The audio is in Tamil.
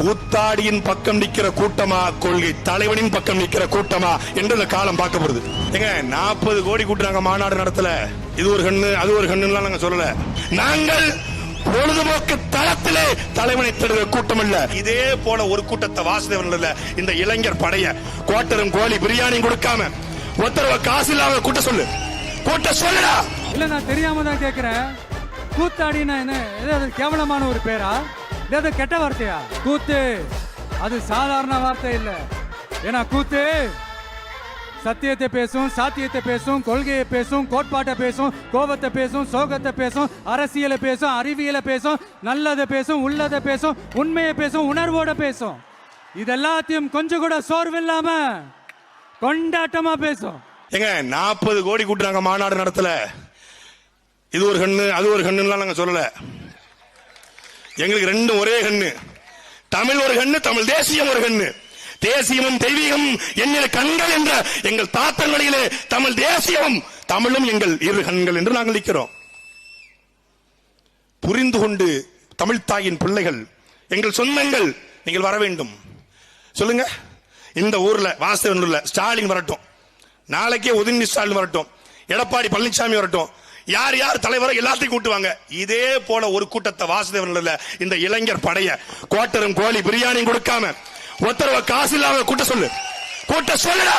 கூத்தாடியின் பக்கம் நிக்கிற கூட்டமா, கொள்கை தலைவனின் பக்கம் நிக்கிற கூட்டமா என்று இந்த காலம் பார்க்கப்படுது. ஏங்க 40 கோடி கூட்டுறாங்க மாநாடு நடத்தல. இது ஒரு கண்ணு அது ஒரு கண்ணுலாம் நாங்க சொல்லல. நாங்கள் பொழுதுபோக்கு தளத்திலே தலைவனை தருகிற கூட்டம் இல்ல. இதே போல ஒரு கூட்டத்தை வாசுதேவன் இல்ல இந்த இளைஞர் படைய கோட்டரும் கோழி பிரியாணியும் கொடுக்காம ஒருத்தரவ காசு இல்லாம கூட்ட சொல்லு, கூட்ட சொல்லுடா. இல்ல நான் தெரியாம தான் கேக்குறேன். கூத்தாடினா என்ன, ஏதாவது கேவலமான ஒரு பேரா, ஏதாவது கெட்ட வார்த்தையா? கூத்து அது சாதாரண வார்த்தை இல்ல. ஏன்னா கூத்து சத்தியத்தை பேசும், சாத்தியத்தை பேசும், கொள்கையை பேசும், கோட்பாட்டை பேசும், கோபத்தை பேசும், சோகத்தை பேசும், அரசியலை பேசும், அறிவியலை பேசும், நல்லதை பேசும், உள்ளதை பேசும், உண்மையை பேசும், உணர்வோட பேசும். இதெல்லாத்தையும் கொஞ்சம் கூட சோர்வில்லாம கொண்டாட்டமா பேசும். ஏங்க 40 கோடி கூட்டுறாங்க மாநாடு நடத்தல. இது ஒரு கண்ணு அது ஒரு கண்ணுலாம் நாங்க சொல்லல. எங்களுக்கு ரெண்டும் ஒரே கண்ணு. தமிழ் ஒரு கண்ணு, தமிழ் தேசியம் ஒரு கண்ணு. தேசியமும் தெய்வீகம் என்னில கண்கள் என்ற எங்கள் தாத்தங்களிலே தமிழ் தேசியமும் தமிழும் எங்கள் இரு கண்கள் என்று நாங்கள் நிற்கிறோம். புரிந்து கொண்டு தமிழ் தாயின் பிள்ளைகள், எங்கள் சொந்தங்கள், நீங்கள் வர வேண்டும். சொல்லுங்க, இந்த ஊர்ல வாசுதேவன்ல ஸ்டாலின் வரட்டும், நாளைக்கே உதயநிதி ஸ்டாலின் வரட்டும், எடப்பாடி பழனிசாமி வரட்டும், யார் யார் தலைவரை எல்லாத்தையும் கூட்டுவாங்க. இதே போல ஒரு கூட்டத்தை வாசுதேவன் இந்த இளைஞர் படைய கோட்டரும் கோழி பிரியாணியும் கொடுக்காம ஒருத்தரவ காசு இல்லாம கூட்ட சொல்லு, கூட்ட சொல்லுடா.